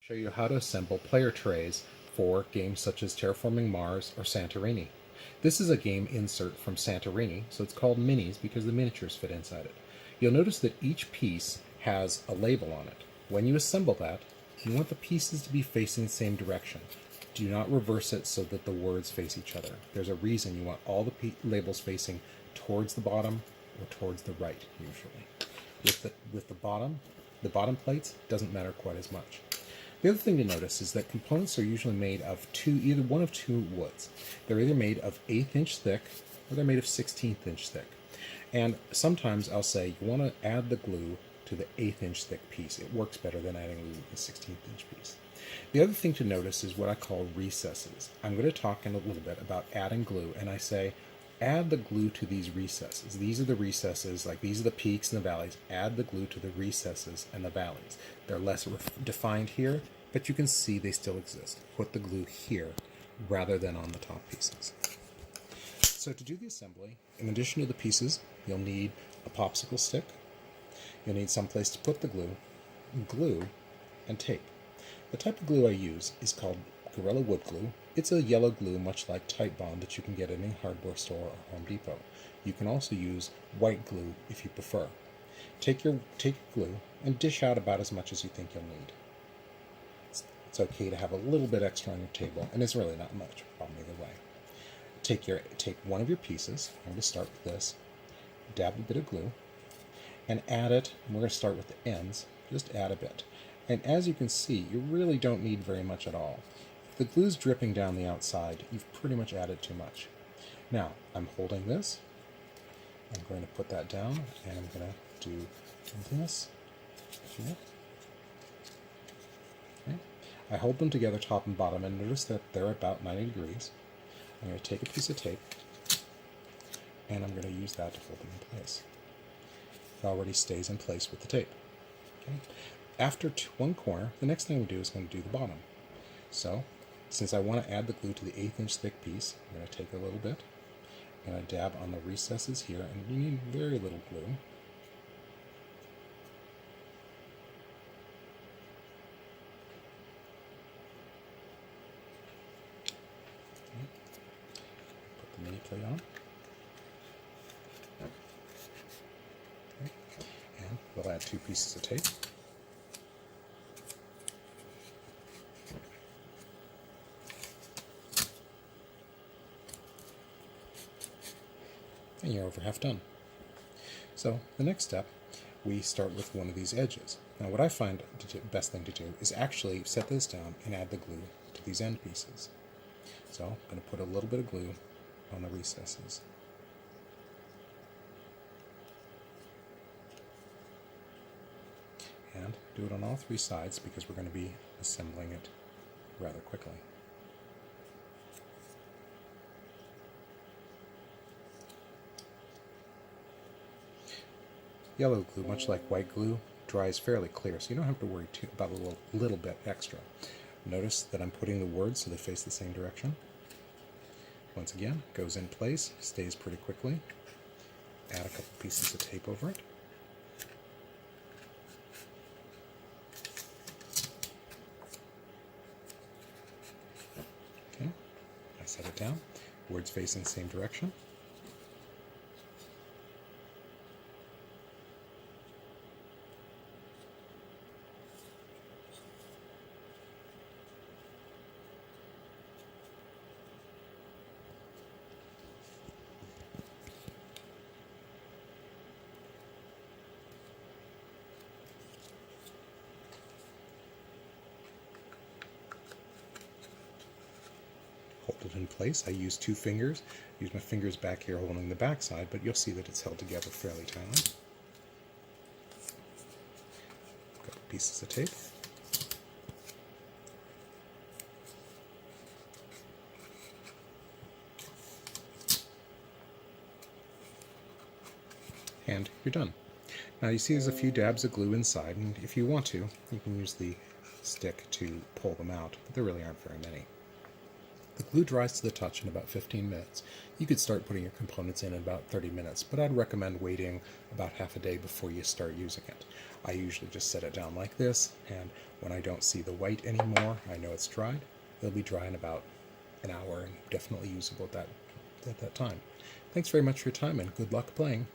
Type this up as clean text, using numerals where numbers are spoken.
Show you how to assemble player trays for games such as Terraforming Mars or Santorini. This is a game insert from Santorini, so it's called Minis because the miniatures fit inside it. You'll notice that each piece has a label on it. When you assemble that, you want the pieces to be facing the same direction. Do not reverse it so that the words face each other. There's a reason you want all the labels facing towards the bottom or towards the right, usually. With the bottom plates, doesn't matter quite as much. The other thing to notice is that components are usually made of either one of two woods. They're either made of 1/8 inch thick or they're made of 16th inch thick. And sometimes I'll say you want to add the glue to the 1/8 inch thick piece. It works better than adding glue to the 16th inch piece. The other thing to notice is what I call recesses. I'm going to talk in a little bit about adding glue, and I say add the glue to these recesses. These are the recesses, like these are the peaks and the valleys. Add the glue to the recesses and the valleys. They're less defined here, but you can see they still exist. Put the glue here rather than on the top pieces. So to do the assembly, in addition to the pieces, you'll need a popsicle stick. You'll need some place to put the glue, and tape. The type of glue I use is called Gorilla Wood Glue. It's a yellow glue, much like Type Bond, that you can get at any hardware store or Home Depot. You can also use white glue if you prefer. Take your glue and dish out about as much as you think you'll need. It's okay to have a little bit extra on your table, and it's really not much problem either way. Take one of your pieces. I'm going to start with this. Dab a bit of glue and add it. And we're going to start with the ends. Just add a bit. And as you can see, you really don't need very much at all. If the glue's dripping down the outside, you've pretty much added too much. Now, I'm holding this. I'm going to put that down, and I'm going to do this here. Okay. I hold them together top and bottom, and notice that they're about 90 degrees. I'm going to take a piece of tape, and I'm going to use that to hold them in place. It already stays in place with the tape. Okay. After one corner, the next thing we do is going to do the bottom. So, since I want to add the glue to the 1/8 inch thick piece, I'm going to take a little bit, and I dab on the recesses here, and you need very little glue. Okay. Put the mini plate on. Okay. And we'll add 2 pieces of tape. And you're over half done. So the next step, we start with one of these edges. Now what I find the best thing to do is actually set this down and add the glue to these end pieces. So I'm going to put a little bit of glue on the recesses. And do it on all 3 sides because we're going to be assembling it rather quickly. Yellow glue, much like white glue, dries fairly clear, so you don't have to worry about a little bit extra. Notice that I'm putting the words so they face the same direction. Once again, goes in place, stays pretty quickly. Add a couple pieces of tape over it. Okay, I set it down. Words facing the same direction. Hold it in place. I use 2 fingers. Use my fingers back here holding the back side, but you'll see that it's held together fairly tightly. A couple pieces of tape. And you're done. Now you see there's a few dabs of glue inside, and if you want to, you can use the stick to pull them out, but there really aren't very many. The glue dries to the touch in about 15 minutes. You could start putting your components in about 30 minutes, but I'd recommend waiting about half a day before you start using it. I usually just set it down like this, and when I don't see the white anymore, I know it's dried. It'll be dry in about an hour and definitely usable at that time. Thanks very much for your time, and good luck playing.